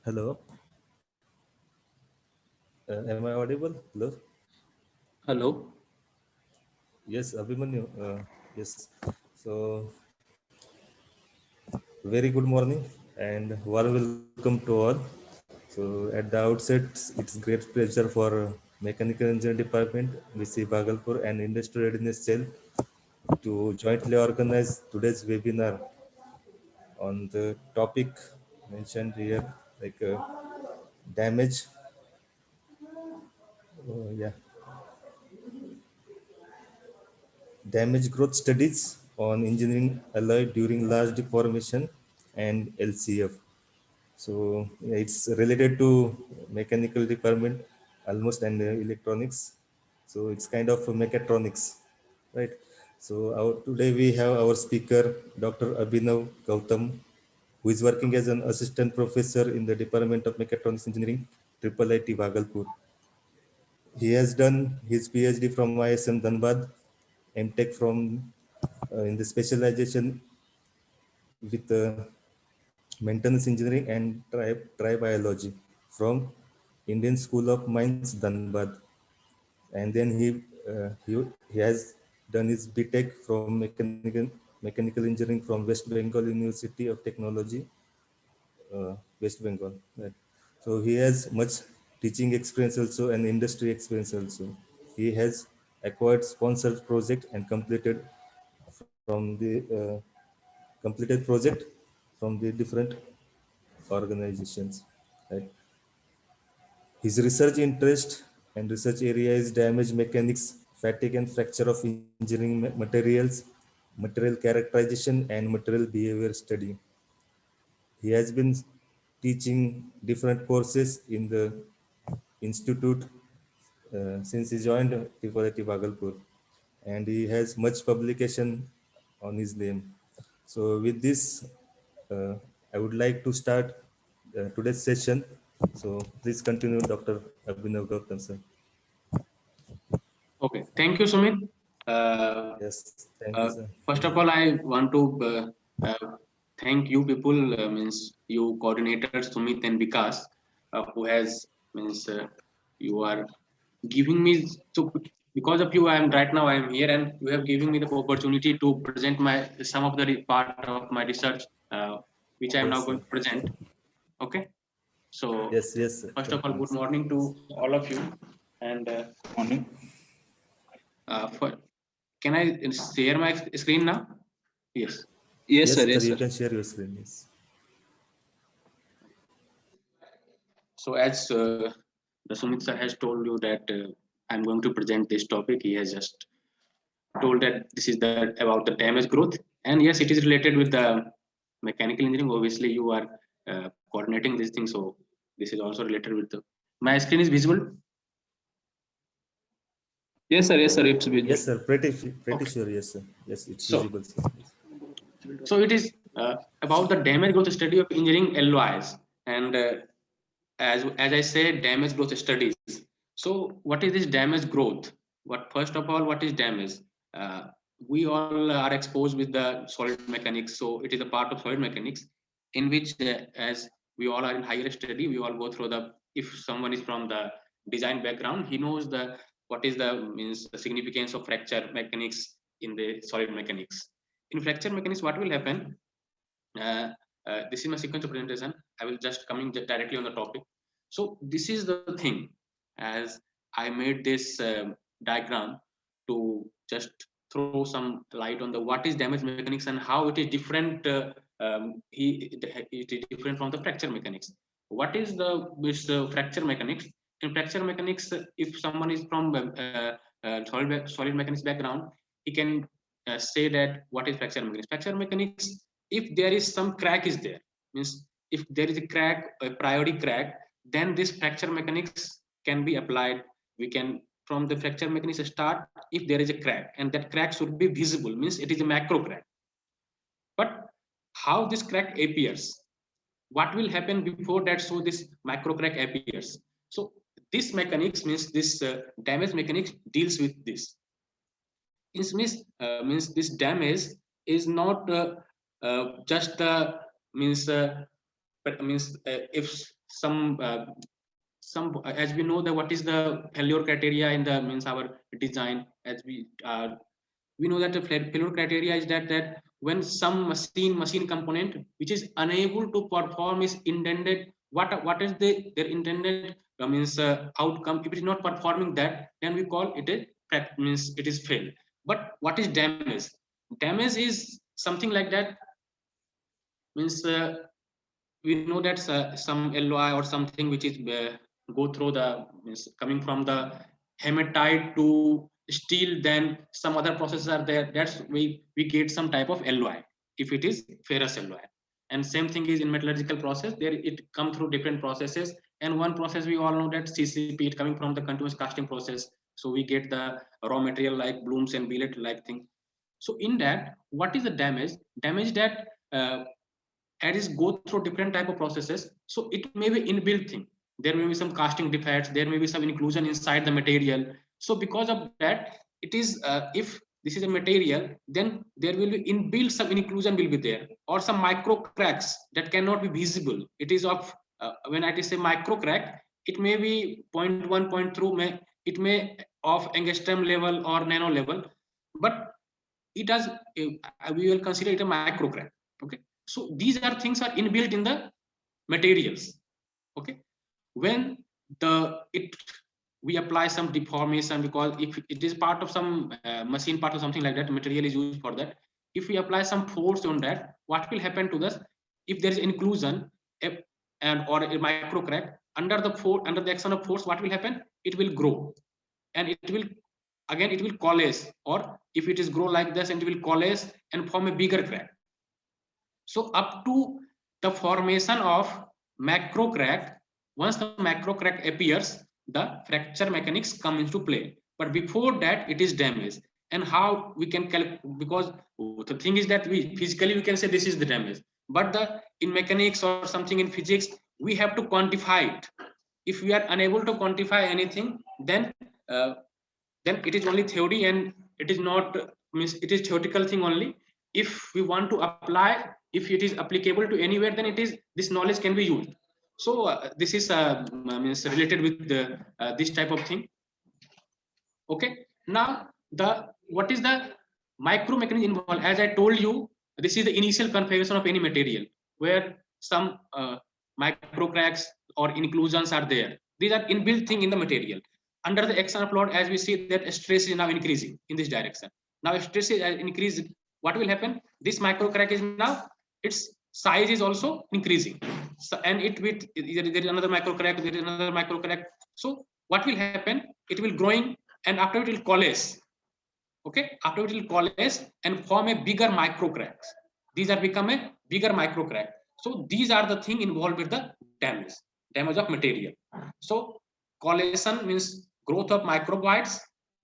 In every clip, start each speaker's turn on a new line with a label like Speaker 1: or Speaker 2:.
Speaker 1: Hello, am I audible? Hello.
Speaker 2: Hello.
Speaker 1: Yes, Abhimanyu. Yes. So, very good morning and warm welcome to all. So, at the outset, it's great pleasure for Mechanical Engineering Department, VC Bhagalpur, and Industry Readiness Cell to jointly organize today's webinar on the topic mentioned here, like damage. Yeah, damage growth studies on engineering alloy during large deformation and LCF. So yeah, it's related to mechanical department almost and electronics. So it's kind of mechatronics, right? So today we have our speaker, Dr. Abhinav Gautam, who is working as an assistant professor in the Department of Mechatronics Engineering, Triple IT Bhagalpur. He has done his PhD from ISM Dhanbad, MTech from in the specialization with maintenance engineering and tri biology from Indian School of Mines, Dhanbad. And then he has done his BTech from mechanical engineering from West Bengal University of Technology, West Bengal. Right. So he has much teaching experience also and industry experience also. He has acquired sponsored project and from the completed project from the different organizations. Right. His research interest and research area is damage mechanics, fatigue and fracture of engineering materials, material characterization, and material behavior study. He has been teaching different courses in the institute since he joined Triple Bhagalpur, and he has much publication on his name. So with this, uh, I would like to start today's session. So please continue, Dr. Abhinav Gautam, sir.
Speaker 2: Okay, thank you, Sumit. Uh,
Speaker 1: Yes, thank you, sir.
Speaker 2: First of all, I want to thank you people, means you coordinators Sumit and Vikas, who has means you are giving me, so because of you I am right now I am here, and you have given me the opportunity to present my some of the part of my research, which I am now
Speaker 1: Yes,
Speaker 2: going
Speaker 1: sir.
Speaker 2: to present. Okay, so
Speaker 1: Yes, yes, sir.
Speaker 2: first of all,
Speaker 1: Continue,
Speaker 2: good
Speaker 1: sir.
Speaker 2: morning to all of you, and
Speaker 3: Morning.
Speaker 2: for, can I share my screen now? Yes.
Speaker 3: Yes,
Speaker 1: Yes,
Speaker 3: sir.
Speaker 1: sir,
Speaker 3: Yes,
Speaker 1: you
Speaker 3: sir.
Speaker 1: can share your screen. Yes.
Speaker 2: So as the Sumit sir has told you that I'm going to present this topic, he has just told that this is the about the damage growth, and yes, it is related with the mechanical engineering. Obviously, you are coordinating this thing, so this is also related with the. My screen is visible.
Speaker 3: Yes, sir. Yes, sir. It's
Speaker 1: Yes,
Speaker 3: visible.
Speaker 1: sir. Pretty
Speaker 2: Okay.
Speaker 1: sure. Yes, sir. Yes, it's
Speaker 2: So
Speaker 1: visible, sir.
Speaker 2: it is about the damage growth study of engineering LOIs, and as I said, damage growth studies. So what is this damage growth? What first of all, what is damage? Uh, we all are exposed with the solid mechanics, so it is a part of solid mechanics, in which as we all are in higher study, we all go through the. If someone is from the design background, he knows the what is the means the significance of fracture mechanics in the solid mechanics. In fracture mechanics, what will happen? Uh, this is my sequence of presentation. I will just coming directly on the topic. So this is the thing. As I made this diagram to just throw some light on the what is damage mechanics and how it is different. It is different from the fracture mechanics. What is the this fracture mechanics? In fracture mechanics, if someone is from solid mechanics background, he can say that what is fracture mechanics. Fracture mechanics, if there is some crack is there, means if there is a crack, a priori crack, then this fracture mechanics can be applied. We can from the fracture mechanics start if there is a crack, and that crack should be visible, means it is a macro crack. But how this crack appears, what will happen before that, so this micro crack appears. So this mechanics means this damage mechanics deals with this. It means this damage is not just means means if some as we know that what is the failure criteria in the means our design, as we know that the failure criteria is that when some machine component which is unable to perform is intended, what is their intended means outcome, if it is not performing that, then we call it a means it is failed. But what is damage? Damage is something like that, means we know that some LOI or something which is go through the means coming from the hematite to steel, then some other processes are there, that's we get some type of LOI if it is ferrous LOI. And same thing is in metallurgical process, there it come through different processes, and one process we all know that CCP, it coming from the continuous casting process, so we get the raw material like blooms and billet like thing. So in that, what is the damage that as is go through different type of processes, so it may be inbuilt thing. There may be some casting defects, there may be some inclusion inside the material. So because of that, it is if this is a material, then there will be inbuilt some inclusion will be there, or some micro cracks that cannot be visible. It is of when I say micro crack, it may be point 1 point through may it may of angstrom level or nano level, but it does we will consider it a micro crack. Okay, so these are things are inbuilt in the materials. Okay, when the it we apply some deformation, because if it is part of some machine part or something like that, material is used for that. If we apply some force on that, what will happen to this? If there is inclusion and or a micro crack, under the force, under the action of force, what will happen? It will grow, and it will again it will coalesce, or if it is grow like this, and it will coalesce and form a bigger crack. So up to the formation of macro crack, once the macro crack appears, the fracture mechanics come into play. But before that, it is damage. And how we can calculate? Because the thing is that we physically we can say this is the damage. But in mechanics or something in physics, we have to quantify it. If we are unable to quantify anything, then it is only theory, and it is not, means it is theoretical thing only. If we want to apply, if it is applicable to anywhere, then it is, this knowledge can be used. So this is means related with this type of thing. Okay, now what is the micro mechanism involved? As I told you, this is the initial configuration of any material where some micro cracks or inclusions are there. These are inbuilt thing in the material. Under the external plot, as we see that stress is now increasing in this direction. Now if stress is increased, what will happen? This micro crack is now, its size is also increasing. So, and it with there is another micro crack, there is another micro crack. So what will happen? It will growing, and after it will coalesce. Okay, after it will coalesce and form a bigger micro cracks. These are become a bigger micro crack. So these are the thing involved with the damage of material. So coalescence means growth of microbites.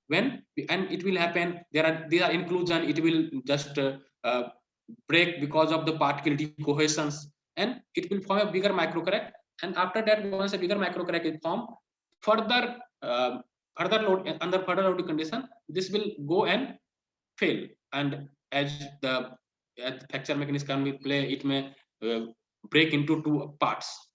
Speaker 2: When, and it will happen, these are inclusion, it will just break because of the particle decohesions, and it will form a bigger micro crack. And after that, once a bigger micro crack is formed, further further load, under further load condition, this will go and fail. And as the fracture mechanism can be play, it may break into two parts.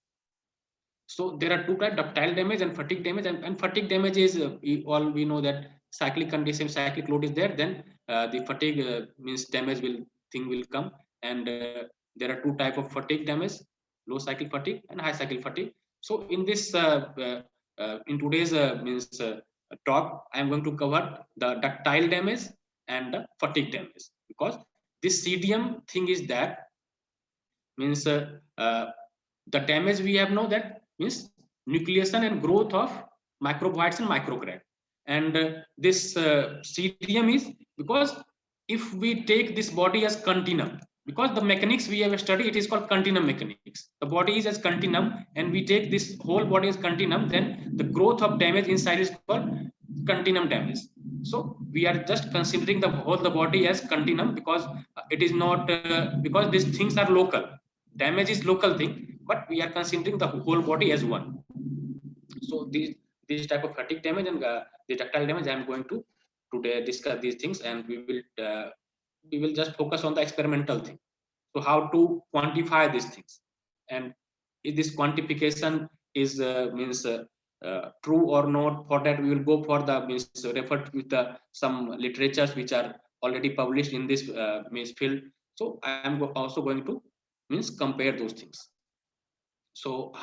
Speaker 2: So there are two types: ductile damage and fatigue damage. And fatigue damage is all we know that cyclic condition, cyclic load is there. Then the fatigue means damage will come. And there are two type of fatigue damage: low cyclic fatigue and high cyclic fatigue. So in this in today's talk, I am going to cover the ductile damage and the fatigue damage, because this CDM thing is that means the damage we have know that means nucleation and growth of microbites and microcrack. And this CDM is because if we take this body as continuum, because the mechanics we have studied, it is called continuum mechanics. The body is as continuum, and we take this whole body as continuum, then the growth of damage inside is called continuum damage. So we are just considering the whole the body as continuum, because it is not because these things are local. Damage is local thing, but we are considering the whole body as one. So these type of fatigue damage and the ductile damage, I am going to today discuss these things, and we will just focus on the experimental thing. So how to quantify these things, and if this quantification is means true or not. For that, we will go for the means refer with the some literatures which are already published in this means field. So I am also going to means compare those things. So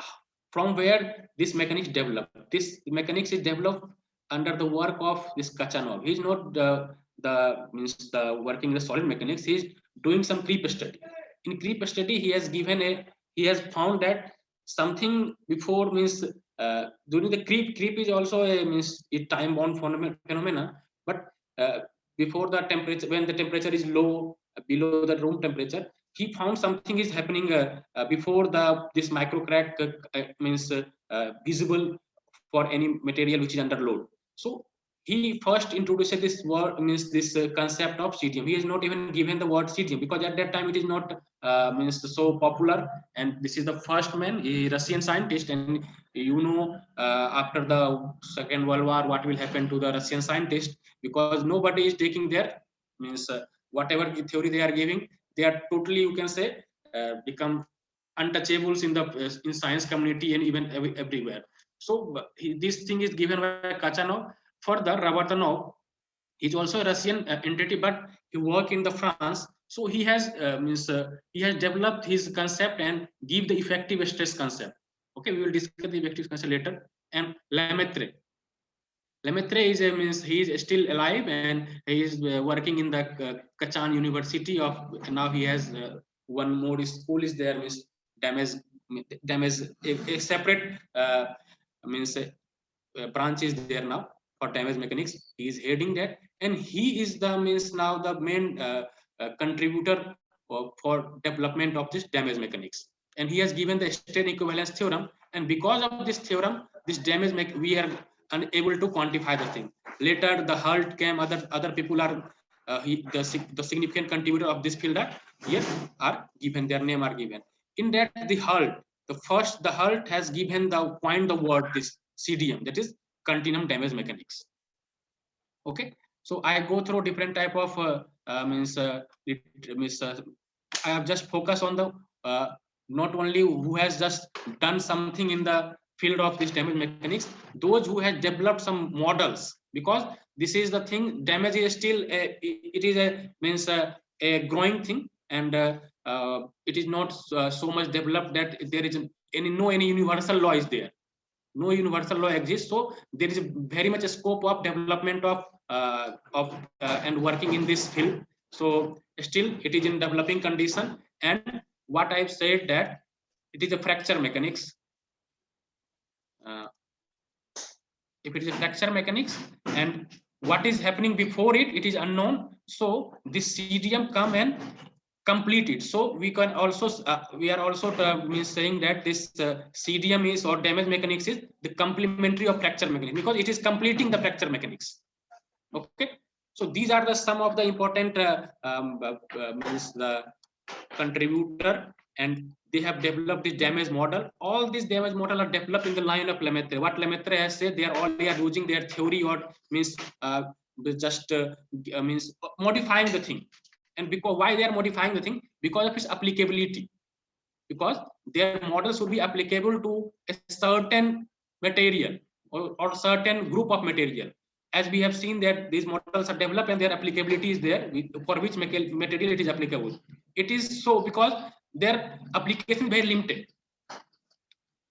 Speaker 2: from where this mechanics developed? This mechanics is developed under the work of this Kachanov. He's not the working the solid mechanics. He's doing some creep study. In creep study, he has found that something before means during the creep is also a means a time bound phenomena. But before the temperature, when the temperature is low, below the room temperature, he found something is happening before this micro crack means visible for any material which is under load. So he first introduced this word means this concept of CDM. He is not even given the word CDM because at that time it is not means so popular. And this is the first man, a Russian scientist. And you know, after the Second World War, what will happen to the Russian scientist, because nobody is taking their means whatever theory they are giving, they are totally, you can say, become untouchables in science community and even everywhere. So this thing is given by Kachanov. Further, Rabatanov is also a Russian entity, but he worked in the France. So he has he has developed his concept and give the effective stress concept. Okay, we will discuss the effective concept later. And Lemaitre is means he is still alive, and he is working in the Kachan University of. Now he has one more school is there, means damage a separate means branch is there now for damage mechanics. He is heading that, and he is the means now the main contributor for development of this damage mechanics. And he has given the strain equivalence theorem, and because of this theorem, this damage we are unable to quantify the thing. Later, the Hult came. Other people are the significant contributor of this field are here are given, their name are given. In that, the HALT has given the word this CDM, that is continuum damage mechanics. Okay, so I go through different type of I have just focused on the not only who has just done something in the field of this damage mechanics, those who have developed some models, because this is the thing, damage is still it is a growing thing, and it is not so much developed that there is any universal law is there. No universal law exists, so there is very much a scope of development of and working in this field. So still it is in developing condition, and what I've said that it is a fracture mechanics. If it is a fracture mechanics, and what is happening before it is unknown, so this CDM come and complete it. So we can also we are also saying that this CDM is, or damage mechanics is, the complementary of fracture mechanics, because it is completing the fracture mechanics. Okay, so these are the some of the important means the contributor, and they have developed this damage model. All these damage model are developed in the line of Lemaitre. What Lemaitre has said, they are using their theory, or means just means modifying the thing. And because why they are modifying the thing? Because of its applicability. Because their model should be applicable to a certain material or certain group of material. As we have seen that these models are developed and their applicability is there, for which material it is applicable. It is so because their application is very limited.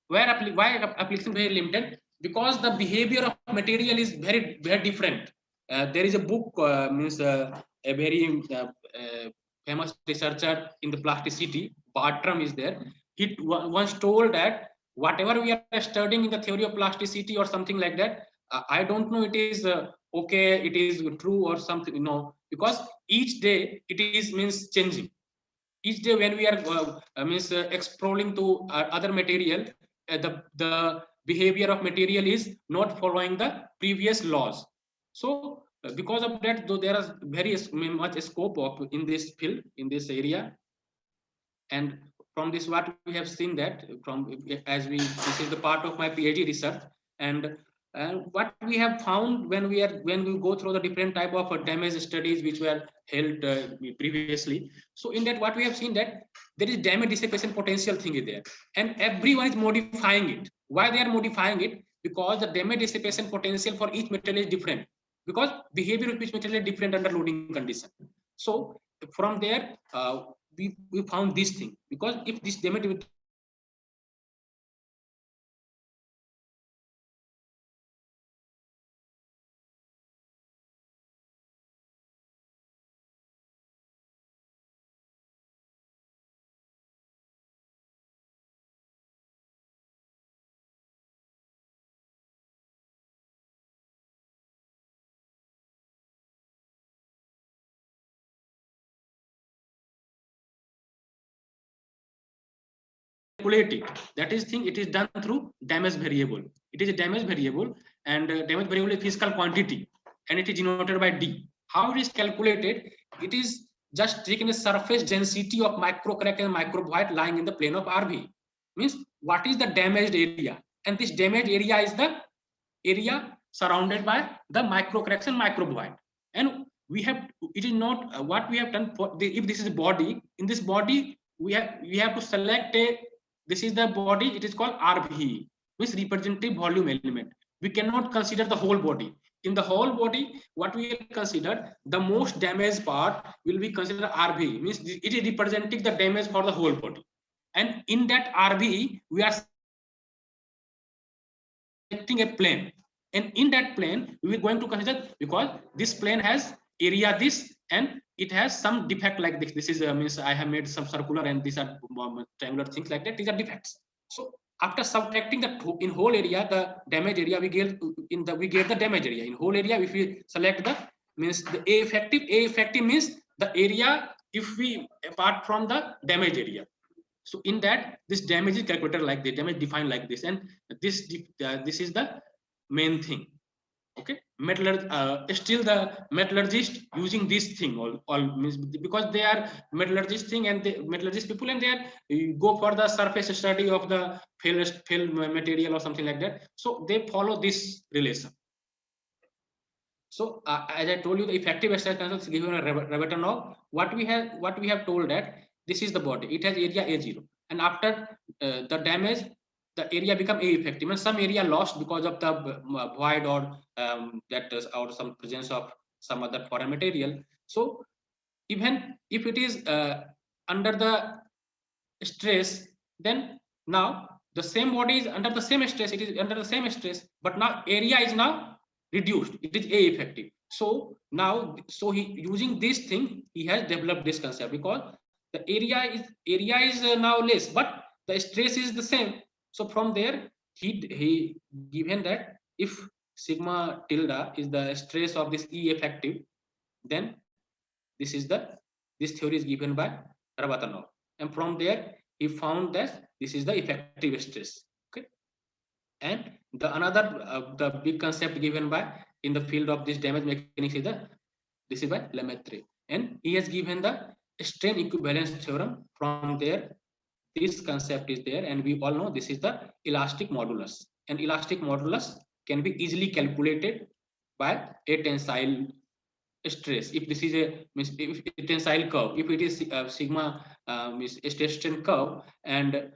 Speaker 2: Why application very limited? Because the behavior of material is very different. There is a book a very famous researcher in the plasticity, Bartram is there. He once told that whatever we are studying in the theory of plasticity or something like that, I don't know it is okay, it is true or something, no, because each day it is means changing. Each day when we are exploring to other material, the behavior of material is not following the previous laws. So because of that, though there is very much scope of in this field, in this area, and from this what we have seen that from as we this is the part of my PhD research, and what we have found when we go through the different type of damage studies which were held previously. So in that what we have seen that there is damage dissipation potential thing is there, and everyone is modifying it. Why they are modifying it? Because the damage dissipation potential for each material is different, because behavior of each material is different under loading condition. So from there we found this thing, because if this damage calculate it, that is thing, it is done through damage variable. It is a damage variable, and damage variable is physical quantity, and it is denoted by D. How it is calculated? It is just taking a surface density of micro crack and micro void lying in the plane of RV. Means what is the damaged area, and this damaged area is the area surrounded by the micro cracks and micro void. And we have, it is not what we have done for the, if this is a body, in this body we have to select a, this is the body, it is called RV, which representative volume element. We cannot consider the whole body. In the whole body, what we will consider, the most damaged part will be considered RV, means it is representing the damage for the whole body. And in that RV, we are selecting a plane. And in that plane, we are going to consider, because this plane has area this, and it has some defect like this. This is means I have made some circular, and these are triangular things like that. These are defects. So after subtracting the in whole area, the damage area, we get the damage area in whole area. If we select the means the A effective means the area if we apart from the damage area. So in that, this damage is calculated like this, damage defined like this, and this is the main thing. Okay, still the metallurgist using this thing all means, because they are metallurgist thing and the metallurgist people, and they are go for the surface study of the fill material or something like that. So they follow this relation. So as I told you, the effective exercise control is given a Revatanov. What we have told that this is the body. It has area A0, and after the damage, the area become A effective, and some area lost because of the void or that is, or some presence of some other foreign material. So even if it is under the stress, then now the same body is under the same stress, it is under the same stress, but now area is now reduced, it is A effective. So now, so he using this thing, he has developed this concept, because the area is now less, but the stress is the same. So from there he given that if sigma tilde is the stress of this E effective, then this is the this theory is given by Rabatanov, and from there he found that this is the effective stress. Okay, and the another the big concept given by in the field of this damage mechanics is the this is by Lemaitre, and he has given the strain equivalence theorem. From there, this concept is there, and we all know this is the elastic modulus, and elastic modulus can be easily calculated by a tensile stress. If this is a means if tensile curve, if it is sigma means stress strain curve, and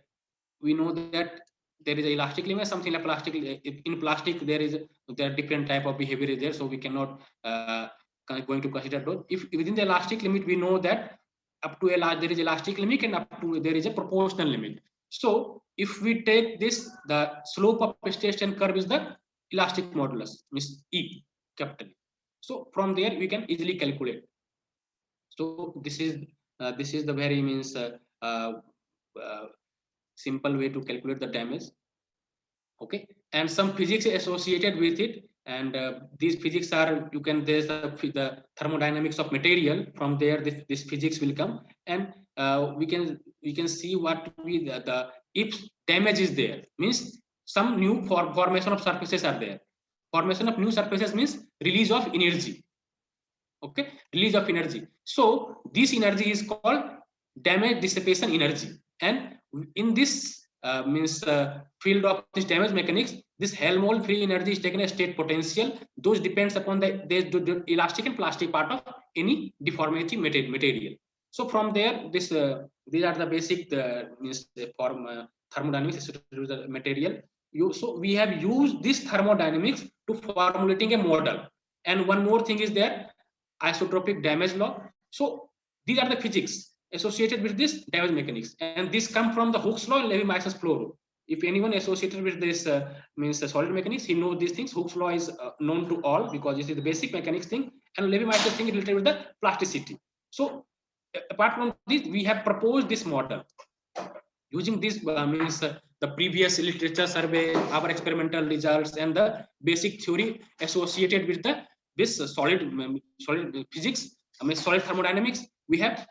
Speaker 2: we know that there is a elastic limit, something like plastic. In plastic there are different type of behavior is there, so we cannot going to consider those. If within the elastic limit, we know that up to a large there is elastic limit, and up to there is a proportional limit. So if we take this, the slope of stress strain curve is the elastic modulus, means E capital. So from there we can easily calculate. So this is the very means uh, simple way to calculate the damage. Okay, and some physics associated with it, and these physics are, you can, there's the thermodynamics of material. From there this physics will come, and we can see what we the if damage is there, means some new formation of surfaces are there. Formation of new surfaces means release of energy. Okay, release of energy. So this energy is called damage dissipation energy, and in this means field of this damage mechanics, this Helmholtz free energy is taken as state potential. Those depends upon the elastic and plastic part of any deformity material. So from there, this these are the basic means form thermodynamics associated with the material. So we have used this thermodynamics to formulating a model. And one more thing is there, isotropic damage law. So these are the physics associated with this damage mechanics, and this come from the Hooke's law and Levi-Michael's flow rule. If anyone associated with this means the solid mechanics, he knows these things. Hooke's law is known to all, because this is the basic mechanics thing, and Levi-Michael's thing is related with the plasticity. So apart from this, we have proposed this model using this means the previous literature survey, our experimental results, and the basic theory associated with the this solid physics, I mean solid thermodynamics. We have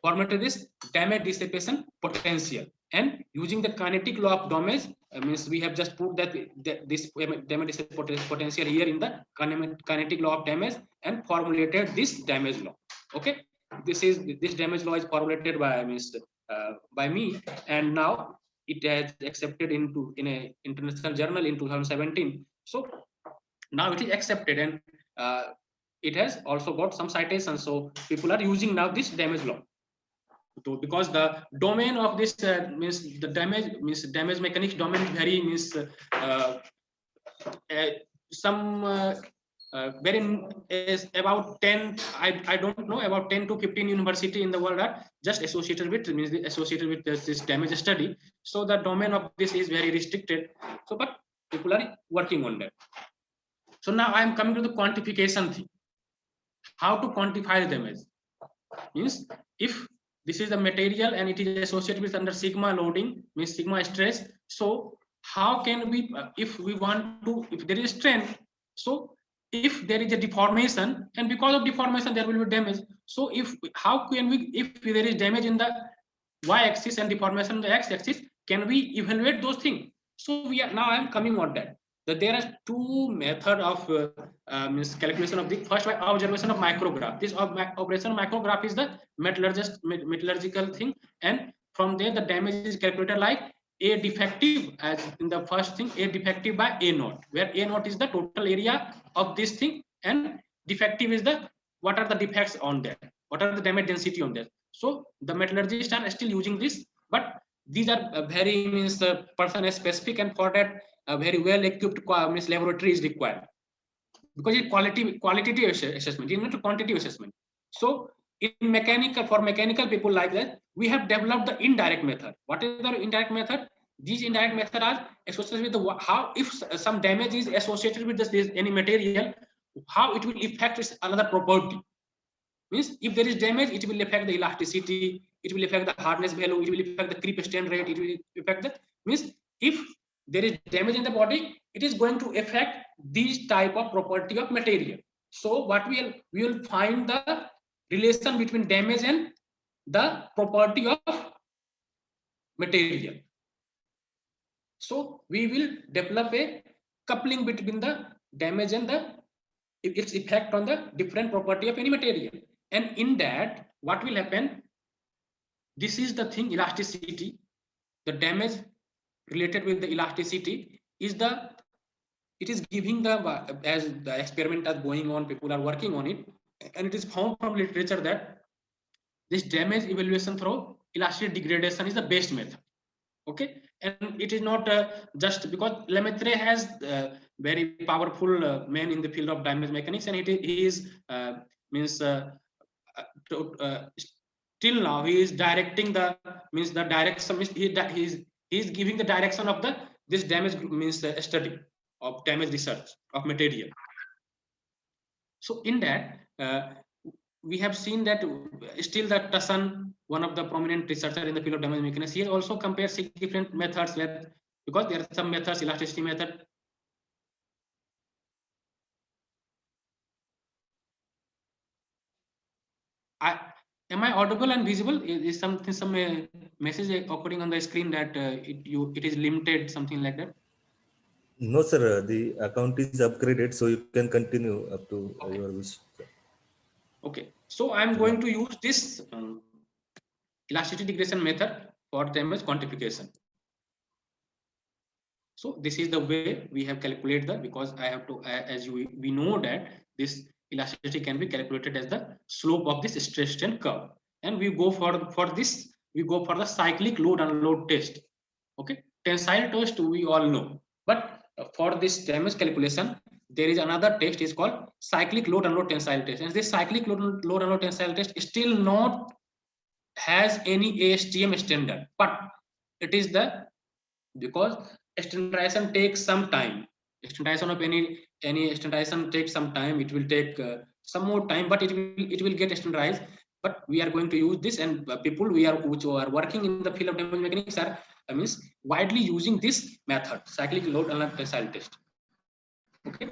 Speaker 2: formulated this damage dissipation potential, and using the kinetic law of damage, means we have just put that this damage dissipation potential here in the kinetic law of damage, and formulated this damage law. Okay, this damage law is formulated by by me, and now it has accepted in a international journal in 2017. So now it is accepted, and it has also got some citations. So people are using now this damage law. So because the domain of this means the damage mechanics domain is very some very is about 10, I don't know, about 10 to 15 university in the world are just associated with this damage study. So the domain of this is very restricted. So but people are working on that. So now I am coming to the quantification thing. How to quantify the damage? Means if this is the material and it is associated with under sigma loading, means sigma stress. So how can we, if we want to, if there is strain, so if there is a deformation, and because of deformation there will be damage. So how can we, if there is damage in the y-axis and deformation on the x-axis, can we evaluate those things? So now I am coming on that. that there are two method of means calculation of the first by observation of micrograph. This operation of micrograph is the metallurgical thing, and from there the damage is calculated like A defective, as in the first thing, A defective by A naught, where A naught is the total area of this thing and defective is the what are the defects on there, what are the damage density on there. So the metallurgists are still using this, but these are very means person specific, and for that a very well equipped means laboratory is required, because it qualitative assessment, it's not quantitative assessment. So in mechanical, for mechanical people like that, we have developed the indirect method. What is the indirect method? These indirect method are associated with the how, if some damage is associated with this any material, how it will affect its another property. Means if there is damage, it will affect the elasticity, it will affect the hardness value, it will affect the creep strain rate, it will affect the, means if there is damage in the body, it is going to affect these type of property of material. So what we will find the relation between damage and the property of material. So we will develop a coupling between the damage and the its effect on the different property of any material. And in that, what will happen? This is the thing, elasticity. The damage related with the elasticity is the, it is giving the, as the experiment is going on, people are working on it, and it is found from literature that this damage evaluation through elasticity degradation is the best method. Okay, and it is not just because Lemaitre has very powerful man in the field of damage mechanics, and he is means till now he is directing the, means the direction, he is giving the direction of the this damage means study of damage research of material. So in that we have seen that still that Tassan, one of the prominent researcher in the field of damage mechanics, he also compares 6 different methods where, because there are some methods, elasticity method. Am I audible and visible? Is something, some message occurring on the screen that it is limited, something like that?
Speaker 1: No, sir. The account is upgraded, so you can continue up to your wish.
Speaker 2: Okay, so I'm going to use this elasticity degradation method for damage quantification. So this is the way we have calculated that, because I have to, as we know that this elasticity can be calculated as the slope of this stress strain curve, and we go for this, we go for the cyclic load unload test. Okay, tensile test we all know, but for this damage calculation there is another test, is called cyclic load unload tensile test, and this cyclic load unload tensile test is still not has any ASTM standard, but it is the, because standardization takes some time, standardization of any standardization takes some time, it will take some more time, but it will get standardized. But we are going to use this, and people which are working in the field of damage mechanics are means widely using this method, cyclic load unload tensile test. Okay,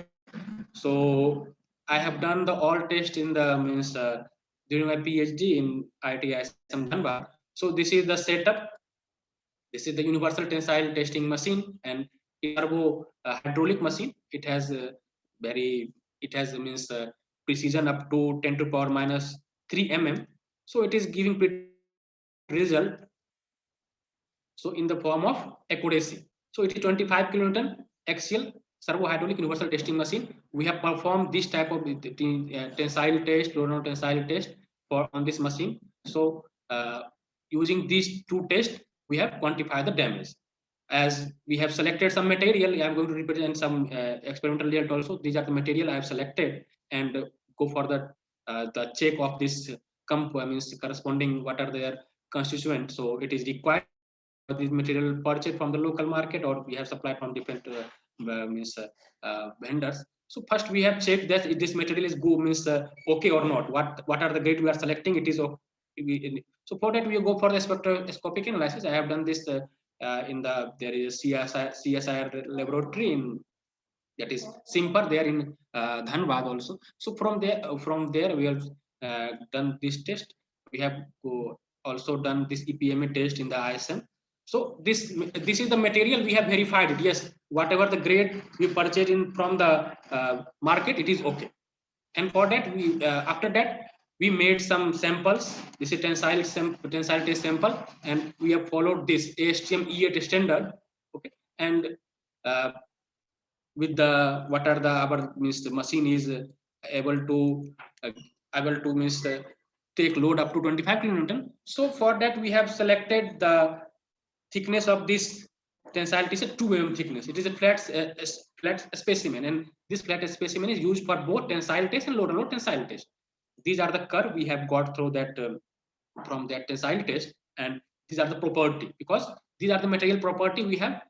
Speaker 2: so I have done the all test in the means during my PhD in IIT ISM Dhanbad. So this is the setup. This is the universal tensile testing machine, and turbo hydraulic machine. It has means precision up to 10 to power minus 3 mm. So it is giving result. So in the form of accuracy. So it is 25 kilonewton axial servo hydraulic universal testing machine. We have performed this type of tensile test, load tensile test for on this machine. So using these two tests, we have quantified the damage. As we have selected some material, I am going to represent some experimental result also. These are the material I have selected, and go for the check of this means corresponding what are their constituents. So it is required this material purchased from the local market, or we have supplied from different means vendors. So first we have checked that if this material is good, means okay or not. What are the grade we are selecting? It is okay. So for that we go for the spectroscopic analysis. I have done this in the, there is a CSIR laboratory in, that is Simpar there in Dhanbad also. So from there we have done this test. We have also done this EPMA test in the ISM. So this is the material we have verified it. Yes, whatever the grade we purchase in from the market, it is okay. And for that, we after that we made some samples. This is tensile test sample, and we have followed this ASTM E8 standard. Okay, and with the what are the our means the machine is able to means take load up to 25 kilonewton. So for that we have selected the thickness of this tensile test at 2 mm thickness. It is a flat specimen, and this flat specimen is used for both tensile test and load unload tensile test. These are the curve we have got through that from that tensile test, and these are the property, because these are the material property we have.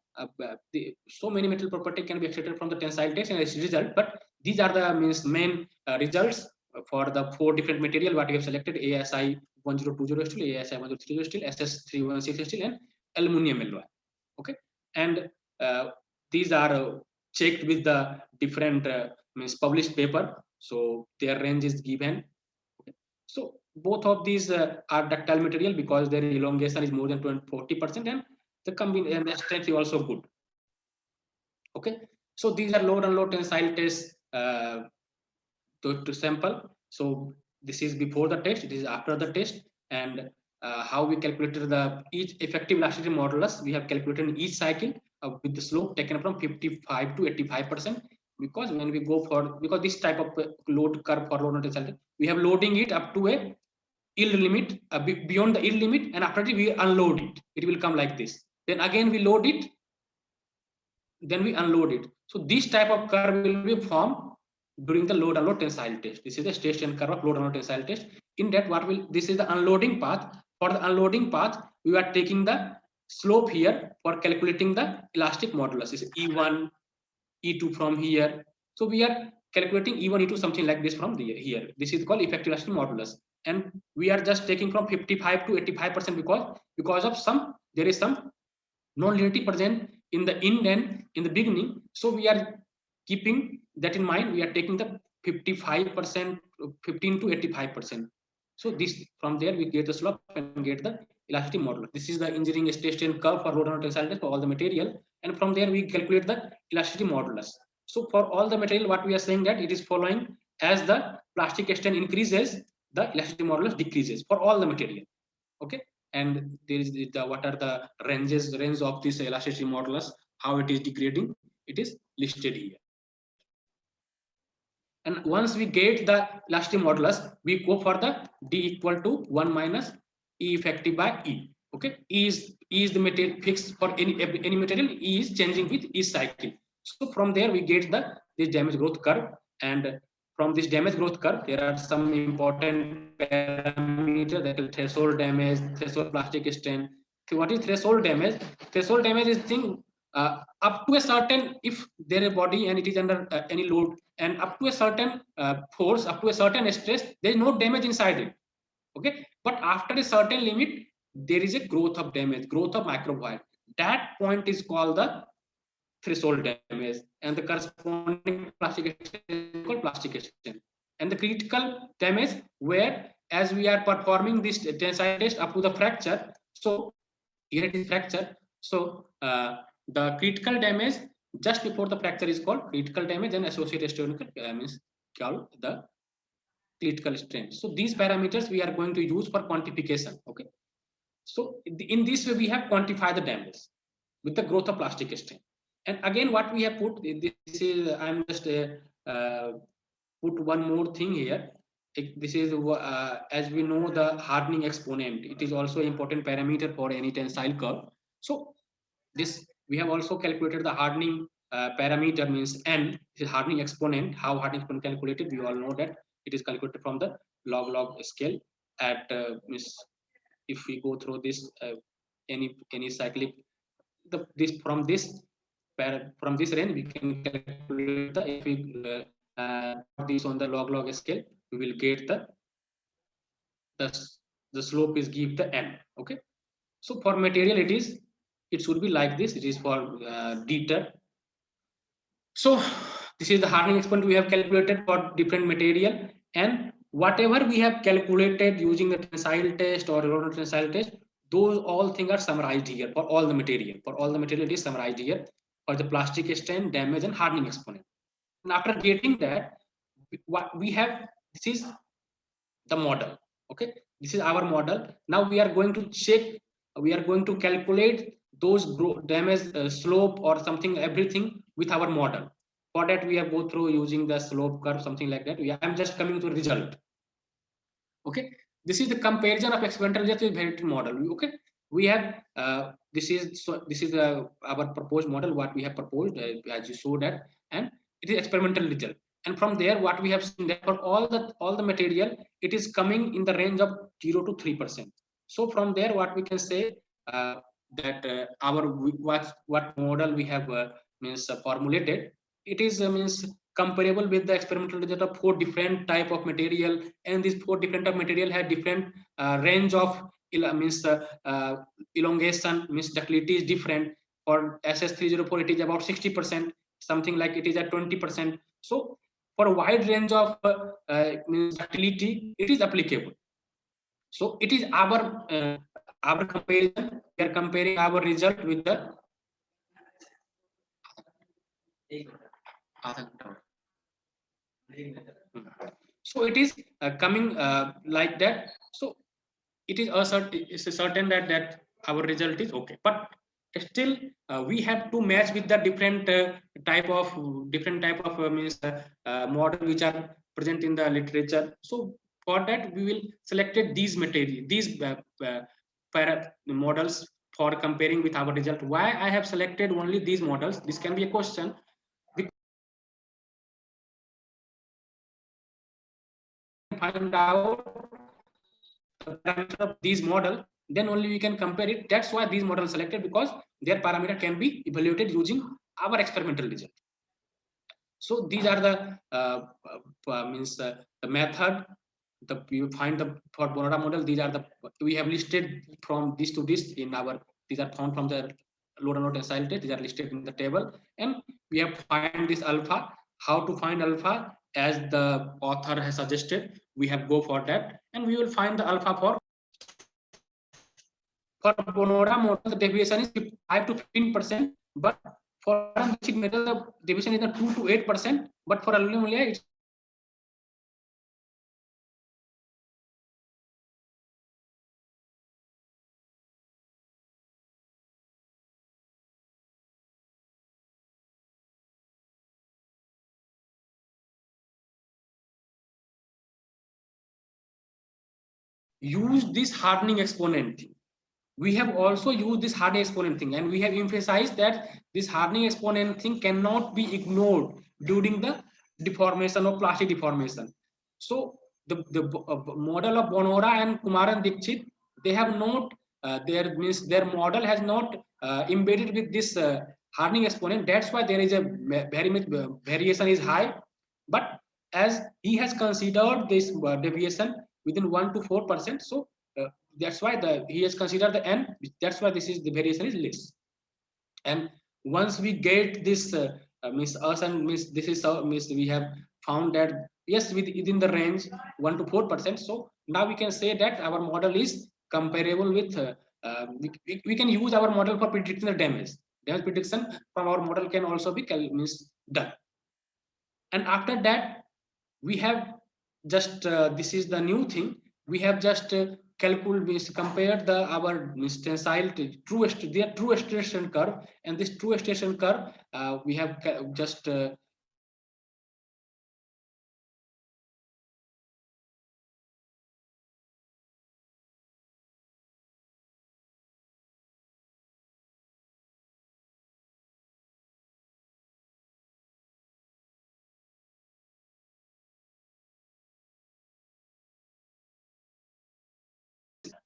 Speaker 2: So many material property can be extracted from the tensile test and its result, but these are the means main results for the 4 different material what we have selected: ASI 1020 steel, ASI 1030 steel, SS316 steel, and aluminum alloy. Okay, and these are checked with the different means published paper, so their range is given. Okay. So both of these are ductile material because their elongation is more than 40%, and the combination and the strength is also good. Okay, so these are load unload tensile tests to sample. So this is before the test, it is after the test, and how we calculated the each effective elasticity modulus. We have calculated in each cycle with the slope taken from 55 to 85%. Because when we go for, because this type of load curve for load tensile, we have loading it up to a yield limit, beyond the yield limit, and after it we unload it. It will come like this. Then again we load it, then we unload it. So this type of curve will be formed during the load unload tensile test. This is the station curve of load unload tensile test. In that, what will, this is the unloading path. For the unloading path, we are taking the slope here for calculating the elastic modulus. This is E1, E2 from here. So we are calculating E1, E2 something like this from here. This is called effective elastic modulus, and we are just taking from 55 to 85% because of some, there is some non-linearity present in the end and in the beginning. So we are keeping that in mind. We are taking the 55%, 15 to 85%. So this, from there we get the slope and get the elasticity modulus. This is the engineering station curve for load unload tensile test for all the material, and from there we calculate the elasticity modulus. So for all the material, what we are saying that it is following as the plastic strength increases, the elasticity modulus decreases for all the material. Okay, and there is the what are the range of this elasticity modulus, how it is degrading, it is listed here. And once we get the elasticity modulus, we go for the D equal to 1 minus E effective by E. Okay, E is the material fixed for any material. E is changing with each cycle. So from there we get this damage growth curve, and from this damage growth curve there are some important parameters, that is threshold damage, threshold plastic strain. So what is threshold damage? Threshold damage is thing up to a certain, if there is a body and it is under any load, and up to a certain force, up to a certain stress, there is no damage inside it. Okay, but after a certain limit there is a growth of damage, growth of microvoid. That point is called the threshold damage, and the corresponding plastic extension is called plastic extension. And the critical damage, where as we are performing this tensile test up to the fracture, so here it is fracture, so the critical damage just before the fracture is called critical damage, and associated strain means called the critical strain. So these parameters we are going to use for quantification. Okay, so in this way we have quantified the damage with the growth of plastic strain. And again, what we have put, this is, I'm just put one more thing here. This is as we know, the hardening exponent, it is also an important parameter for any tensile curve. So this, we have also calculated the hardening parameter, means N is hardening exponent. How hardening exponent calculated? We all know that it is calculated from the log scale at if we go through this any cyclic, from this range we can calculate the, if we this on the log scale, we will get the slope is give the N. Okay, so for material it should be like this. It is for DTER. So this is the hardening exponent we have calculated for different material, and whatever we have calculated using the tensile test or load tensile test, those all things are summarized here for all the material. For all the material, it is summarized here. or the plastic strain, damage, and hardening exponent. And after getting that, what we have, this is the model. Okay, this is our model. Now we are going to check, we are going to calculate those damage slope or something, everything with our model. For that, we have go through using the slope curve, something like that. I'm just coming to result. Okay, this is the comparison of experimental result with variety model. Okay, we have this is our proposed model, what we have proposed, as you saw that, and it is experimental result. And from there, what we have seen that for all the material, it is coming in the range of 0 to 3%. So from there, what we can say, that our what model we have means formulated, it is means comparable with the experimental result of 4 different type of material, and these 4 different type of material had different range of elongation, means ductility is different. For SS304, it is about 60%, something like it is at 20%. So for a wide range of means ductility, it is applicable. So it is our comparison. We are comparing our result with the so it is coming like that. So it is a certain that our result is okay, but still we have to match with the different type of means model which are present in the literature. So for that, we will selected these material, these models for comparing with our result. Why I have selected only these models? This can be a question. Find out the parameter of these model, then only we can compare it. That's why these models selected, because their parameter can be evaluated using our experimental result. So these are the the method. You find the for Bonora model. These are the we have listed from this to this in our. These are found from the load and tensile test. These are listed in the table, and we have find this alpha. How to find alpha, as the author has suggested, we have go for that, and we will find the alpha for Bonora model. The deviation is 5 to 15%, but for basic metal the deviation is 2 to 8%, but for aluminum layer it's use this hardening exponent thing. We have also used this hardening exponent thing, and we have emphasized that this hardening exponent thing cannot be ignored during the deformation or plastic deformation. So the model of Bonora and Kumaran Dikshit, they have not their model has not embedded with this hardening exponent. That's why there is a very much variation is high. But as he has considered this deviation within 1 to 4%, so that's why he has considered the n. That's why this is the variation is less. And once we get this means us and means this is means we have found that yes, within the range 1 to 4%. So now we can say that our model is comparable with we can use our model for predicting the damage prediction from our model can also be means done. And after that, we have just this is the new thing. We have just compared the our tensile true extension curve, and this true extension curve we have just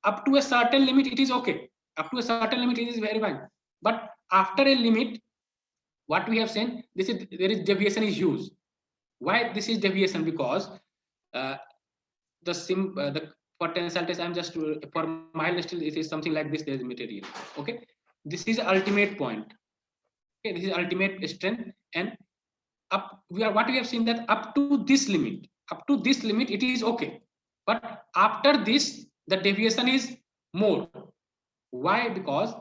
Speaker 2: up to a certain limit it is okay. Up to a certain limit it is very fine, but after a limit, what we have seen, this is there is deviation is used. Why this is deviation? Because the for tensile test, I'm just for mild steel, it is something like this. There is material. Okay, this is ultimate point. Okay, this is ultimate strength, and up what we have seen that up to this limit, it is okay. But after this, the deviation is more. Why? Because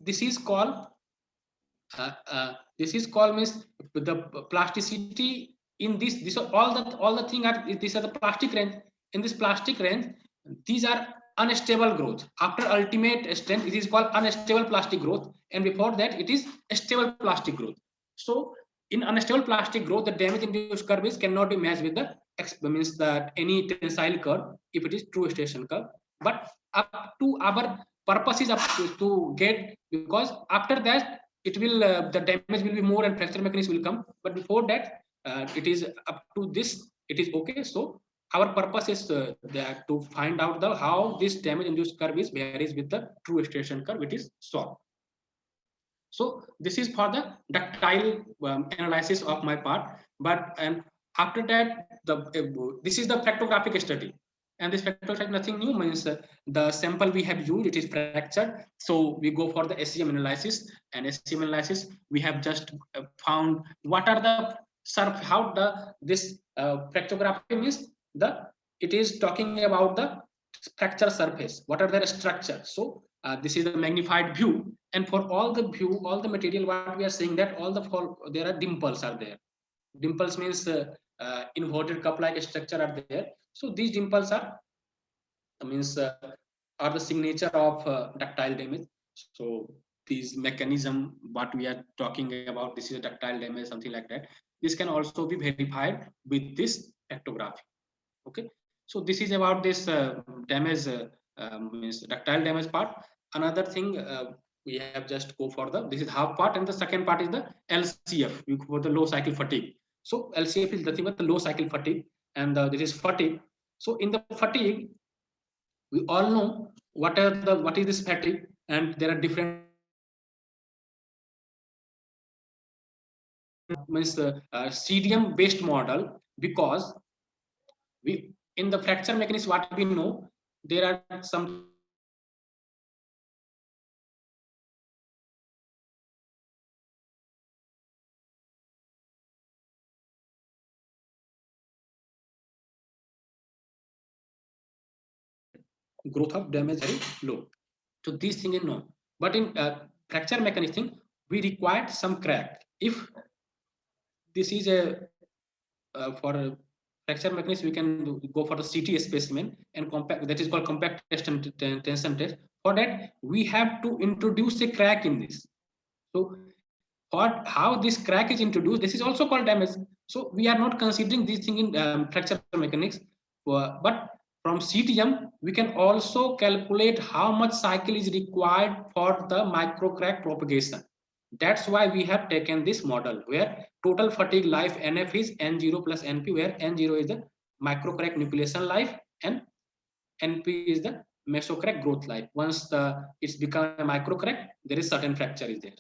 Speaker 2: this is called means the plasticity in this are all the thing are these are the plastic range. In this plastic range, these are unstable growth. After ultimate strength, it is called unstable plastic growth, and before that it is stable plastic growth. So in unstable plastic growth, the damage induced curve is cannot be matched with the means that any tensile curve if it is true station curve. But up to our purpose is up to get, because after that it will the damage will be more and fracture mechanism will come. But before that, it is up to this. It is okay. So our purpose is that to find out the how this damage induced curve is varies with the true station curve. It is solved. So this is for the ductile analysis of my part. But and after that, this is the fractographic study. And this fractographic nothing new, means the sample we have used, it is fractured. So we go for the SEM analysis, and SEM analysis we have just found what are the how the this fractography means it is talking about the fracture surface. What are their structure? So this is the magnified view, and for all the view, all the material, what we are saying that all the there are dimples are there. Dimples means inverted cup-like structure are there. So these dimples are means are the signature of ductile damage. So these mechanism what we are talking about, this is a ductile damage, something like that. This can also be verified with this spectrography. Okay, so this is about this damage means ductile damage part. Another thing we have just go for the this is half part, and the second part is the LCF for the low cycle fatigue. So LCF is nothing but the low cycle fatigue, and this is fatigue. So in the fatigue, we all know what is this fatigue, and there are different means CDM based model, because we in the fracture mechanism what we know there are some growth of damage very low. So these things are known. But in fracture mechanism, we required some crack. If this is a for a fracture mechanism, we can go for the CT specimen and compact. That is called compact test and tension test. For that, we have to introduce a crack in this. So for how this crack is introduced, this is also called damage. So we are not considering this thing in fracture mechanics, but from CTM we can also calculate how much cycle is required for the micro crack propagation. That's why we have taken this model where total fatigue life NF is N0 plus NP, where N0 is the micro crack nucleation life and NP is the mesocrack growth life. Once it's become a micro crack, there is certain fracture is there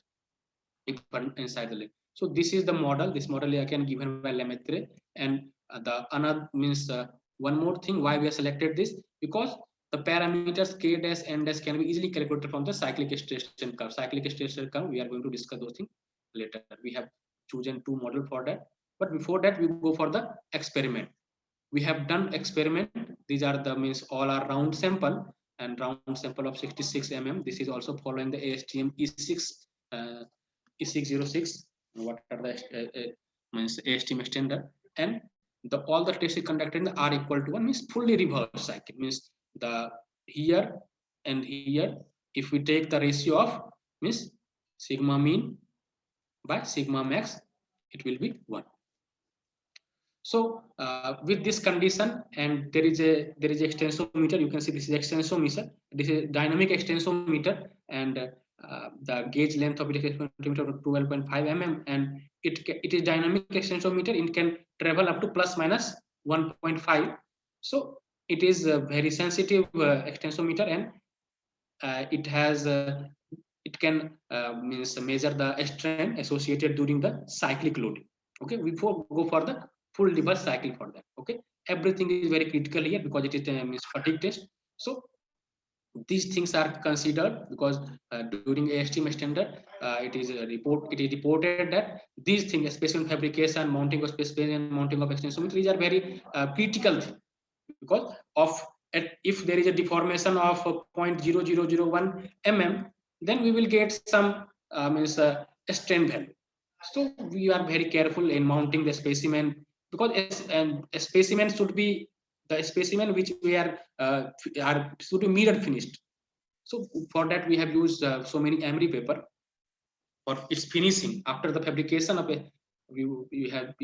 Speaker 2: inside the leg. So this is the model. This model again given by Lemaitre, and the another means one more thing why we have selected this, because the parameters K dash N dash can be easily calculated from the cyclic station curve. Cyclic station curve, we are going to discuss those things later. We have chosen two model for that, but before that we go for the experiment. We have done experiment. These are the means all are round sample, and round sample of 66 mm. This is also following the ASTM E6 E606. What are the means ASTM standard, and the all the tests conducted in the R equal to 1 means fully reverse cycle, means the here and here if we take the ratio of means sigma mean by sigma max, it will be 1. So with this condition, and there is a extensometer, you can see this is extensometer, this is dynamic extensometer, and the gauge length of it is 12.5 mm, and it is dynamic extensometer. It can travel up to plus minus 1.5. So it is a very sensitive extensometer, and it has it can means measure the strain associated during the cyclic loading. Okay, we go for the full reverse cycle for that. Okay, everything is very critical here because it is means fatigue test. So these things are considered because during ASTM standard, it is reported that these things, specimen fabrication, mounting of specimen, mounting of extensometer, these are very critical things, because of if there is a deformation of 0.0001 mm, then we will get some strain value. So we are very careful in mounting the specimen, because a specimen should be the specimen which we are should be mirror finished. So for that we have used so many emery paper for its finishing. After the fabrication of a, we have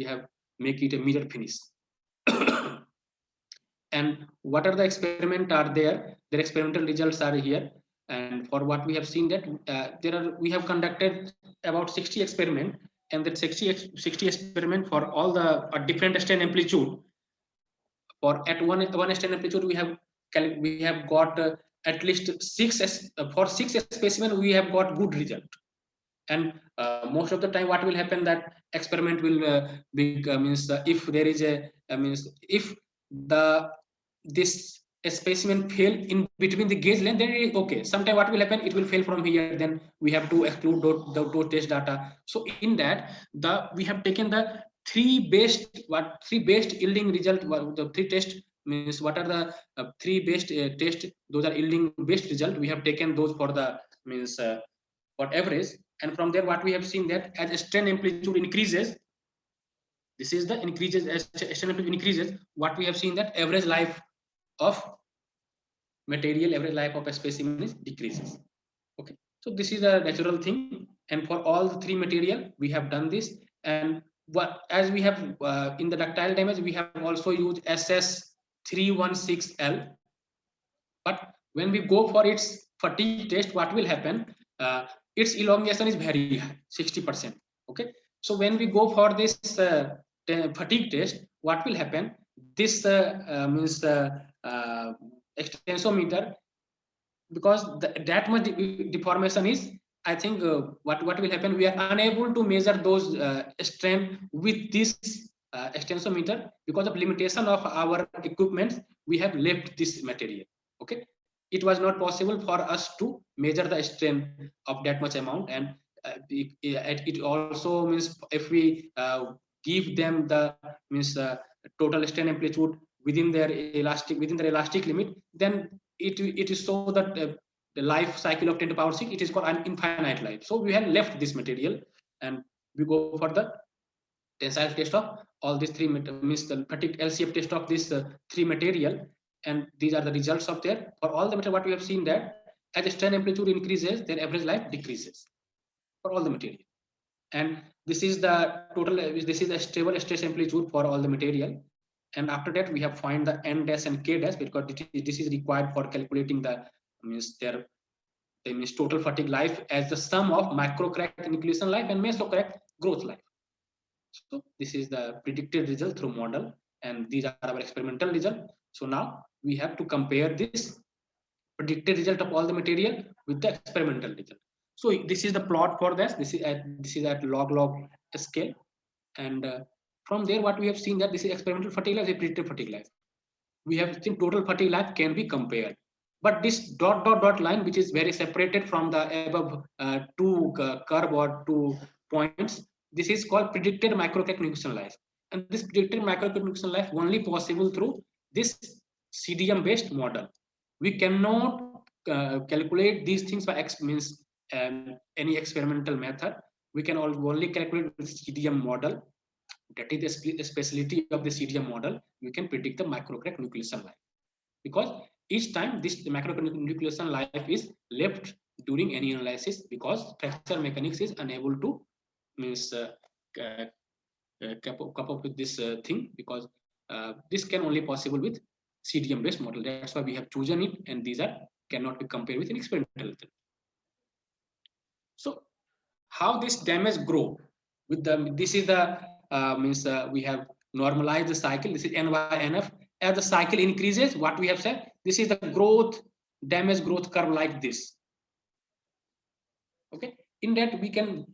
Speaker 2: make it a mirror finish. And what are the experiment are there? Their experimental results are here. And for what we have seen that we have conducted about 60 experiment, and that 60 experiment for all the different strain amplitude. For at one strain amplitude we have got at least for 6 specimen we have got good result. And most of the time what will happen, that experiment will be means if there is a means if the this specimen fail in between the gauge length, then it is okay. Sometime what will happen, it will fail from here, then we have to exclude those test data. So in that we have taken the three best yielding result. The three test means what are the three best test, those are yielding best result. We have taken those for the means for average. And from there what we have seen that as strain amplitude increases, this is the increases as strain amplitude increases, what we have seen that average life of material, average life of a specimen is decreases. Okay, so this is a natural thing, and for all the three material we have done this. And what as we have in the ductile damage, we have also used SS316L. But when we go for its fatigue test, what will happen, its elongation is very high, 60%. Okay, so when we go for this fatigue test, what will happen, this means extensometer, because that much deformation is, I think what will happen, we are unable to measure those strain with this extensometer. Because of limitation of our equipment, we have left this material. Okay, it was not possible for us to measure the strain of that much amount. And it also means if we give them the means total strain amplitude within their elastic limit, then it is so that the life cycle of 10 to power 6, it is called an infinite life. So we have left this material, and we go for the tensile test of all these three means the fatigue LCF test of this three material. And these are the results of there. For all the material, what we have seen that as strain amplitude increases, their average life decreases for all the material. And this is the total, this is a stable stress amplitude for all the material. And after that we have find the n dash and k dash, because this is required for calculating the means their means total fatigue life as the sum of micro crack nucleation life and meso crack growth life. So this is the predicted result through model, and these are our experimental result. So now we have to compare this predicted result of all the material with the experimental result. So this is the plot for this. This is at log scale, and from there what we have seen that this is experimental fatigue life, predicted fatigue life. We have seen total fatigue life can be compared, but this dot line, which is very separated from the above two curve or 2 points, this is called predicted microcrack nucleation life. And this predicted microcrack nucleation life only possible through this CDM based model. We cannot calculate these things by means any experimental method. We can only calculate with CDM model. That is the specialty of the CDM model. You can predict the microcrack nucleation life, because each time this microcrack nucleation life is left during any analysis, because fracture mechanics is unable to means come up with this thing, because this can only possible with CDM based model. That's why we have chosen it, and these are cannot be compared with an experimental method. So how this damage grow with the, this is the means we have normalized the cycle. This is NYNF. As the cycle increases, what we have said, this is the growth damage growth curve like this. Okay, in that we can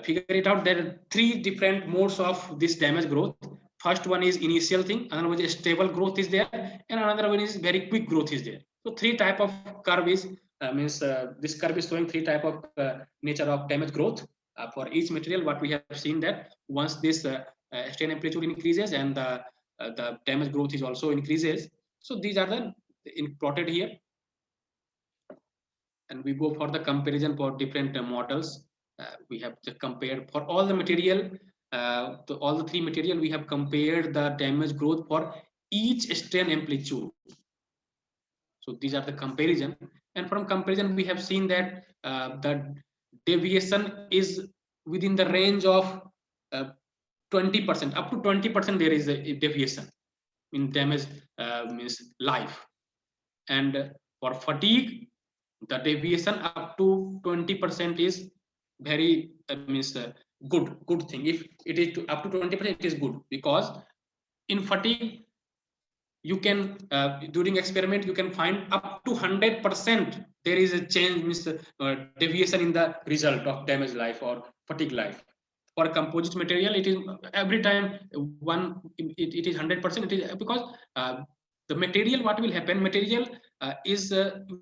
Speaker 2: figure it out. There are three different modes of this damage growth. First one is initial thing, another one is stable growth is there, and another one is very quick growth is there. So three type of curve is this curve is showing three type of nature of damage growth for each material. What we have seen that once this strain amplitude increases and the damage growth is also increases. So these are the plotted here. and we go for the comparison for different models. We have to compare for all the material, all the three material. We have compared the damage growth for each strain amplitude. So these are the comparison, and from comparison we have seen that the deviation is within the range of 20%. Up to 20% there is a deviation in damage means life, and for fatigue the deviation up to 20% is very means good thing. If it is up to 20%, it is good, because in fatigue you can during experiment you can find up to 100% there is a change, means deviation in the result of damage life or fatigue life. For composite material, it is every time it is 100%. It is because the material, what will happen, material is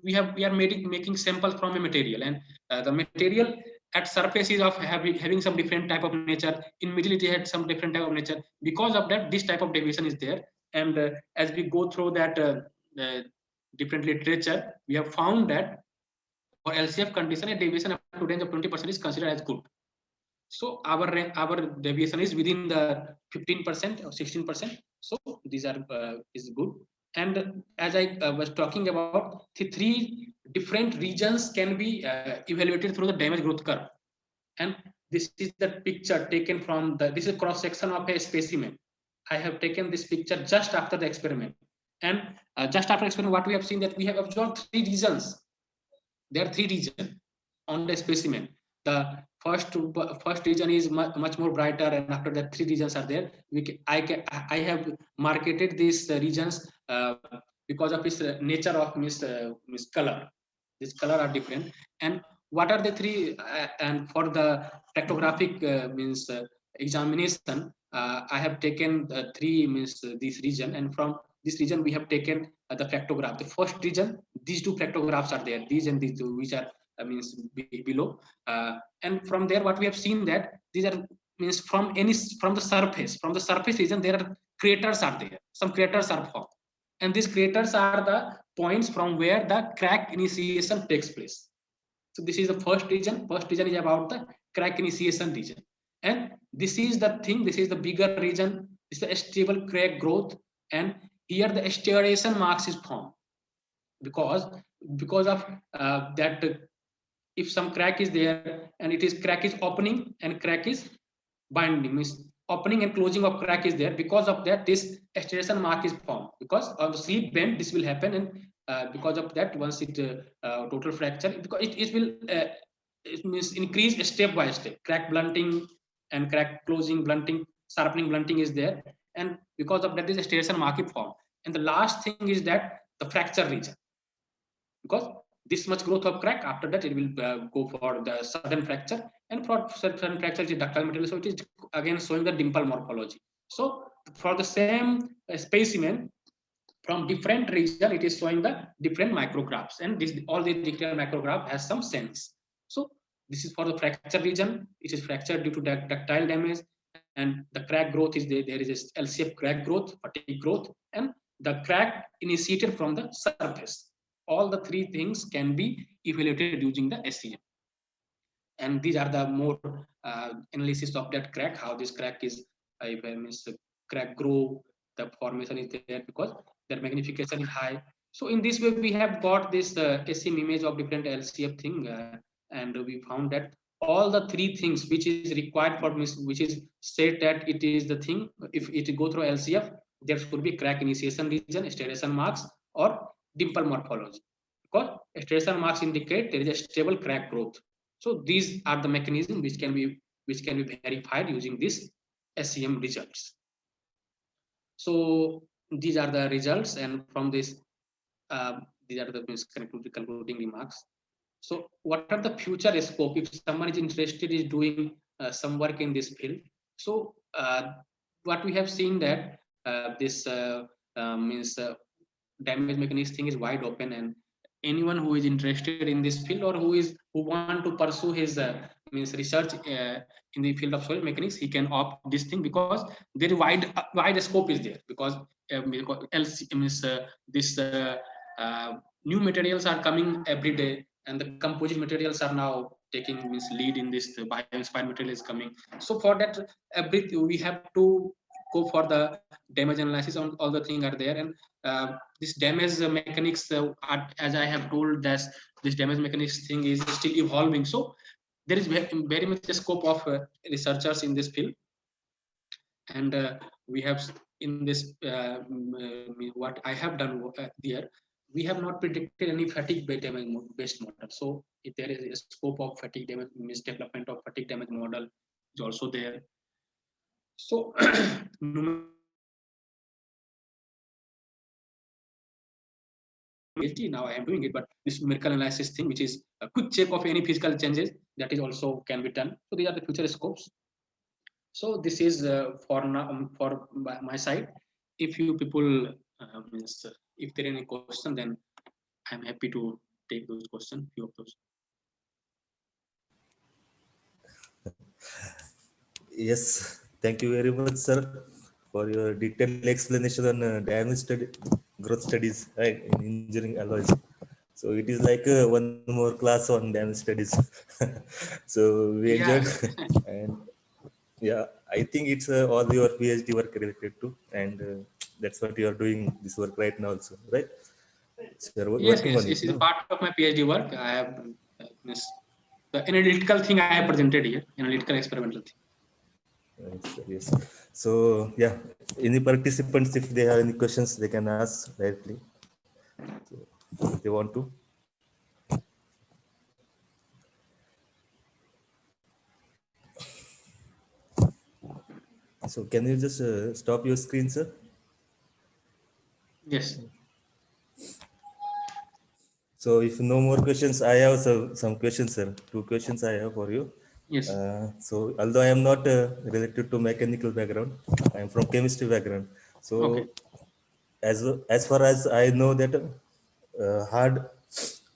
Speaker 2: we are making samples from a material, and the material at surface is of having some different type of nature, in middle it had some different type of nature. Because of that, this type of deviation is there, and as we go through that different literature, we have found that for LCF condition, a deviation up to range of 20% is considered as good. So our deviation is within the 15% or 16%. So these are is good. And as I was talking about, the three different regions can be evaluated through the damage growth curve. And this is the picture taken from this is cross section of a specimen. I have taken this picture just after the experiment, and just after experiment, what we have seen that we have observed three regions. There are three regions on the specimen. The first region is much more brighter, and after that, three regions are there. I have marketed these regions because of its nature of mis color. This color are different. And what are the three? And for the spectrographic examination, I have taken three this region, and from this region we have taken the spectrograph. The first region, these two spectrographs are there, these and these two, which are below, and from there what we have seen that these are from the surface region, there are craters are there, some craters are formed, and these craters are the points from where the crack initiation takes place. So this is the first region is about the crack initiation region, and this is the thing, this is the bigger region, this is the stable crack growth, and here the striation marks is formed because of that. If some crack is there and crack is opening and crack is binding, means opening and closing of crack is there, because of that this striation mark is formed. Because of the slip bend, this will happen, and because of that, once it total fracture, because it will it means increase step by step, crack blunting and crack closing, blunting, sharpening, blunting is there, and because of that this striation mark is formed. And the last thing is that the fracture region, because this much growth of crack, after that it will go for the sudden fracture, and for sudden fracture it is ductile material, so it is again showing the dimple morphology. So for the same specimen from different region, it is showing the different micrographs, and all the different micrograph has some sense. So this is for the fracture region, it is fracture due to ductile damage, and the crack growth is there is a LCF crack growth, fatigue growth, and the crack initiated from the surface. All the three things can be evaluated using the SEM, and these are the more analysis of that crack, how this crack is crack grow, the formation is there because their magnification is high. So in this way we have got this SEM image of different LCF thing, and we found that all the three things which is required for which is said that it is the thing, if it go through LCF, there should be crack initiation region, striation marks, or dimple morphology, because striation marks indicate there is a stable crack growth. So these are the mechanisms which can be verified using this SEM results. So these are the results, and from this these are the concluding remarks. So what are the future scope if someone is interested in doing some work in this field? So what we have seen that this damage mechanism thing is wide open, and anyone who is interested in this field or who want to pursue his research in the field of soil mechanics, he can opt this thing, because very wide scope is there, because LC this new materials are coming every day, and the composite materials are now taking means lead in this. The bio-inspired material is coming. So for that, everything we have to go for the damage analysis on all the things are there, and this damage mechanics as I have told that this damage mechanics thing is still evolving. So there is very much a scope of researchers in this field, and we have in this what I have done there, we have not predicted any fatigue damage based model. So if there is a scope of fatigue damage means development of fatigue damage model is also there. So now I am doing it, but this numerical analysis thing, which is a quick check of any physical changes, that is also can be done. So these are the future scopes. So this is for now for my side. If you people means if there are any question, then I'm happy to take those questions. Few of those.
Speaker 1: Yes, thank you very much, sir, for your detailed explanation on growth studies, right, in engineering alloys. So it is like one more class on damage studies. So we enjoyed,
Speaker 2: Yeah.
Speaker 1: and yeah, I think it's all your PhD work related to, and that's what you are doing this work right now, also, right? So you're
Speaker 2: Yes,
Speaker 1: working
Speaker 2: yes.
Speaker 1: on
Speaker 2: This
Speaker 1: it,
Speaker 2: is
Speaker 1: no?
Speaker 2: part of my PhD work. I have this the analytical thing I have presented here, analytical experimental thing.
Speaker 1: Yes, yes. So yeah, any participants, if they have any questions, they can ask directly. So if they want to. So can you just stop your screen, sir?
Speaker 2: Yes.
Speaker 1: So if no more questions, I have some questions, sir. Two questions I have for you.
Speaker 2: Yes.
Speaker 1: So although I am not related to mechanical background, I am from chemistry background.
Speaker 2: Okay.
Speaker 1: So as far as I know that hard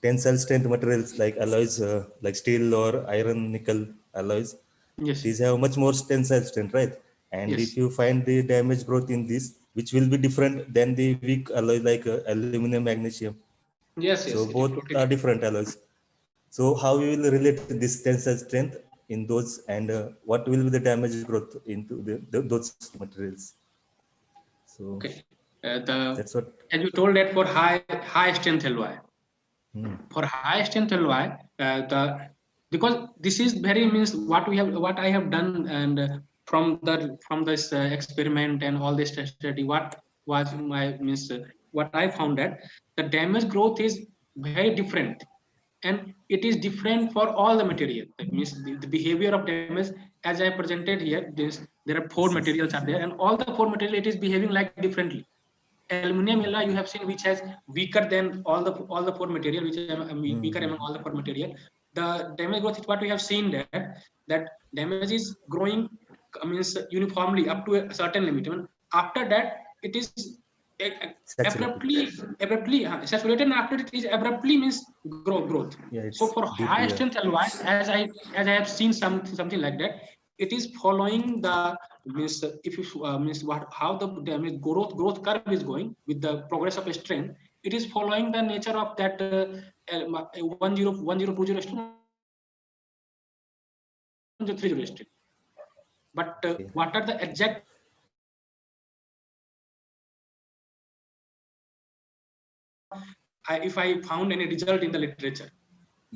Speaker 1: tensile strength materials like alloys, like steel or iron nickel alloys,
Speaker 2: Yes.
Speaker 1: these have much more tensile strength, right? And
Speaker 2: Yes.
Speaker 1: if you find the damage growth in this, which will be different than the weak alloys like aluminum, magnesium.
Speaker 2: Yes.
Speaker 1: So
Speaker 2: Yes. It is
Speaker 1: both
Speaker 2: totally
Speaker 1: are
Speaker 2: different.
Speaker 1: different alloys. So how we will relate this tensile strength in those, and what will be the damage growth into those materials? So
Speaker 2: Okay. The
Speaker 1: that's what.
Speaker 2: as you told that for high strength alloy.
Speaker 1: Hmm.
Speaker 2: For high strength alloy, the because this is very means what I have done, and from this experiment and all this study, what was my means what I found that the damage growth is very different, and it is different for all the material. That means the behavior of damage, as I presented here, there are four
Speaker 1: Yes, yes.
Speaker 2: materials are there, and all the four material it is behaving like differently. Aluminum alloy you have seen, which has weaker than all the four material, which is weaker among all the four material. The damage growth is what we have seen that damage is growing means uniformly up to a certain limit. I mean, after that it is
Speaker 1: Saturated.
Speaker 2: abruptly saturated, and after it is abruptly means growth.
Speaker 1: Yeah,
Speaker 2: So
Speaker 1: it's
Speaker 2: for
Speaker 1: deep.
Speaker 2: high
Speaker 1: Yeah.
Speaker 2: strength alloy, as I have seen something like that, it is following the means if you means what how the damage growth curve is going with the progress of strength. It is following the nature of that 1020 strength, 1030 strength. But
Speaker 1: Okay.
Speaker 2: what are the exact if I found any result in the literature?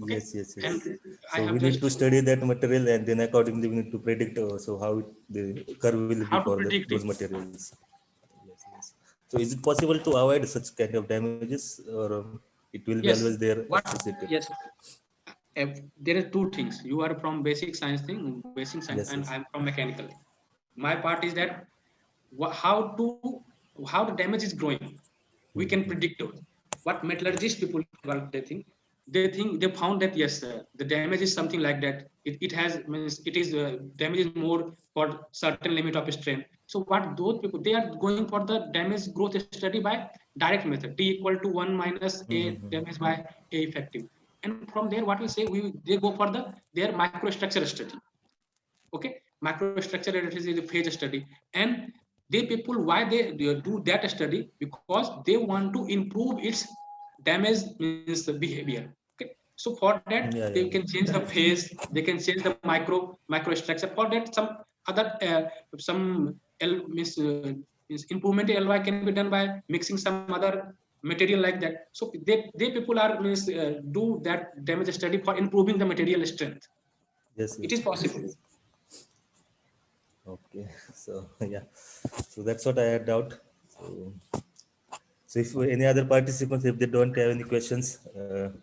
Speaker 2: Okay,
Speaker 1: Yes, yes,
Speaker 2: and
Speaker 1: yes.
Speaker 2: I
Speaker 1: So
Speaker 2: have
Speaker 1: we need
Speaker 2: just
Speaker 1: to study that material, and then accordingly we need to predict so how the curve will be
Speaker 2: how to
Speaker 1: for
Speaker 2: predict
Speaker 1: those
Speaker 2: it.
Speaker 1: materials. Yes, yes. So is it possible to avoid such kind of damages, or it will be
Speaker 2: Yes.
Speaker 1: always there
Speaker 2: What?
Speaker 1: associated?
Speaker 2: Yes. There are two things. You are from basic science thing, basic science,
Speaker 1: Yes,
Speaker 2: and
Speaker 1: yes.
Speaker 2: I'm from mechanical. My part is that how the damage is growing. We can predict those. What metallurgist people they think they found that yes, the damage is something like that. It has means it is damage is more for certain limit of strength. So what those people they are going for the damage growth study by direct method. T equal to 1 minus A damage by A effective. And from there, what we say, they go for their microstructure study. Okay, microstructure analysis is a phase study, and they people why they do that study, because they want to improve its damage means the behavior. Okay, So for that,
Speaker 1: Yeah,
Speaker 2: they
Speaker 1: yeah.
Speaker 2: can change the phase, they can change the microstructure. For that, some other means improvement in LY can be done by mixing some other material like that. So they people are means do that damage study for improving the material strength.
Speaker 1: Yes,
Speaker 2: It
Speaker 1: yes.
Speaker 2: is possible.
Speaker 1: Okay. So yeah. So that's what I had doubt. So, so if any other participants, if they don't have any questions,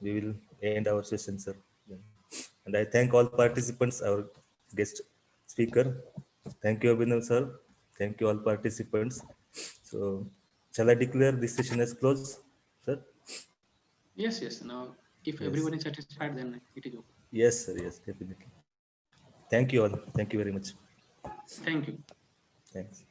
Speaker 1: we will end our session, sir. Yeah. And I thank all participants, our guest speaker. Thank you, Abhinav, sir. Thank you, all participants. So, shall I declare this session as closed, sir?
Speaker 2: Yes, yes. Now, if
Speaker 1: Yes.
Speaker 2: everyone is satisfied, then it is okay.
Speaker 1: Yes, sir. Yes, definitely. Thank you all. Thank you very much.
Speaker 2: Thank you.
Speaker 1: Thanks.